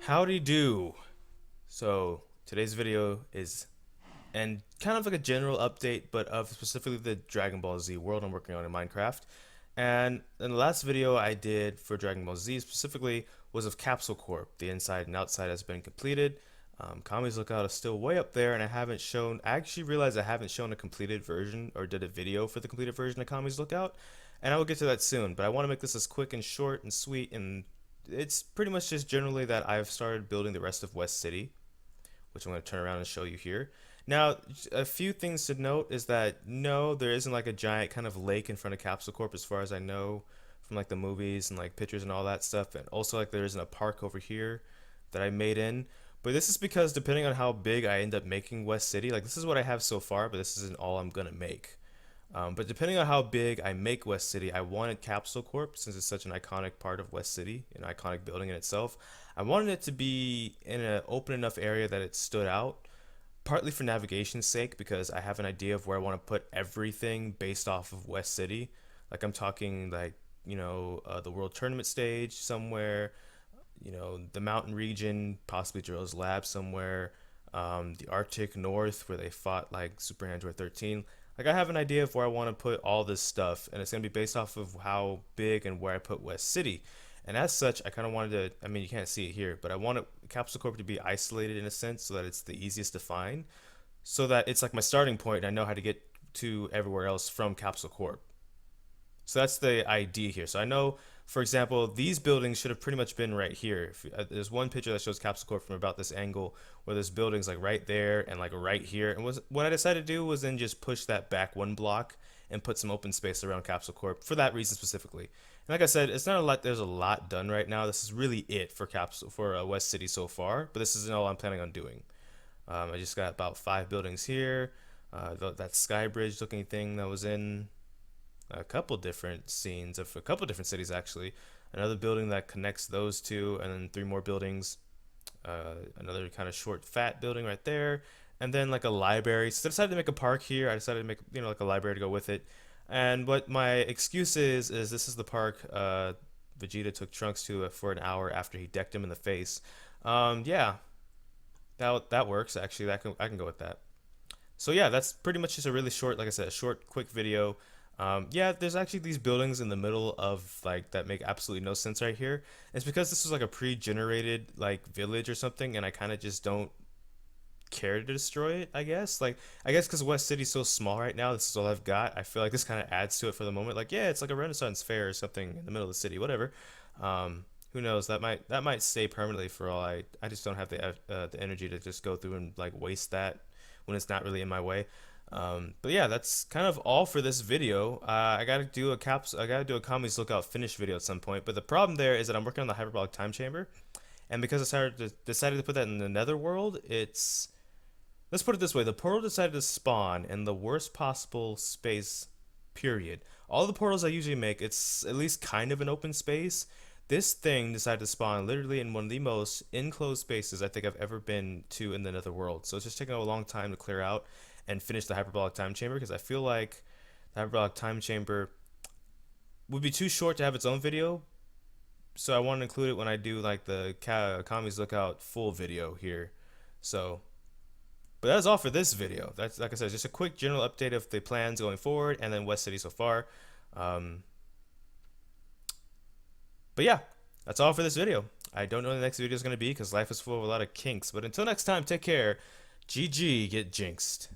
Howdy do. So today's video is and kind of like a general update, but of specifically the Dragon Ball Z world I'm working on in Minecraft. And in the last video I did for Dragon Ball Z specifically was of Capsule Corp. The inside and outside has been completed. Kami's Lookout is still way up there, and I actually realized I haven't shown a completed version or did a video for the completed version of Kami's Lookout, and I will get to that soon. But I want to make this as quick and short and sweet, and it's pretty much just generally that I've started building the rest of West City, which I'm going to turn around and show you here. Now, a few things to note is that no, there isn't like a giant kind of lake in front of Capsule Corp as far as I know from like the movies and like pictures and all that stuff. And also like there isn't a park over here that I made in. But this is because depending on how big I end up making West City, like this is what I have so far, but this isn't all I'm going to make. But depending on how big I make West City, I wanted Capsule Corp, since it's such an iconic part of West City, an iconic building in itself, I wanted it to be in an open enough area that it stood out, partly for navigation's sake, because I have an idea of where I want to put everything based off of West City. Like I'm talking like, the World Tournament stage somewhere, the mountain region, possibly Drill's lab somewhere, the Arctic North where they fought like Super Android 13. Like I have an idea of where I want to put all this stuff, and it's going to be based off of how big and where I put West City. And as such, I kind of wanted to, I mean, you can't see it here, but I wanted Capsule Corp to be isolated in a sense so that it's the easiest to find, so that it's like my starting point and I know how to get to everywhere else from Capsule Corp. So that's the idea here. So I know, for example, these buildings should have pretty much been right here. There's one picture that shows Capsule Corp from about this angle where there's buildings like right there and like right here. And what I decided to do was then just push that back one block and put some open space around Capsule Corp for that reason specifically. And like I said, it's not a lot. There's a lot done right now. This is really it for West City so far. But this isn't all I'm planning on doing. I just got about 5 buildings here. That sky bridge looking thing that was in a couple different scenes of a couple different cities actually. Another building that connects those two, and then 3 more buildings. Another kind of short fat building right there, and then like a library. So I decided to make a park here. I decided to make like a library to go with it. And what my excuse is this is the park Vegeta took Trunks to for an hour after he decked him in the face. Yeah, that works actually. I can go with that. So yeah, that's pretty much just a really short, like I said, a short, quick video. Yeah, there's actually these buildings in the middle of like that make absolutely no sense right here. It's because this was like a pre-generated like village or something, and I kind of just don't care to destroy it. I guess because West City's so small right now, this is all I've got. I feel like this kind of adds to it for the moment. Like yeah, it's like a Renaissance fair or something in the middle of the city, whatever. Who knows? That might stay permanently for all I just don't have the energy to just go through and like waste that when it's not really in my way. But yeah, that's kind of all for this video. I gotta do a Kami's Lookout finish video at some point. But the problem there is that I'm working on the hyperbolic time chamber, and because I decided to put that in the netherworld, let's put it this way: the portal decided to spawn in the worst possible space. Period. All the portals I usually make, it's at least kind of an open space. This thing decided to spawn literally in one of the most enclosed spaces I think I've ever been to in the netherworld. So it's just taking a long time to clear out and finish the hyperbolic time chamber, because I feel like the hyperbolic time chamber would be too short to have its own video. So I want to include it when I do like the Kami's Lookout full video here. So, but that's all for this video. That's, like I said, just a quick general update of the plans going forward and then West City so far. But yeah, that's all for this video. I don't know what the next video is going to be because life is full of a lot of kinks. But until next time, take care. GG, get jinxed.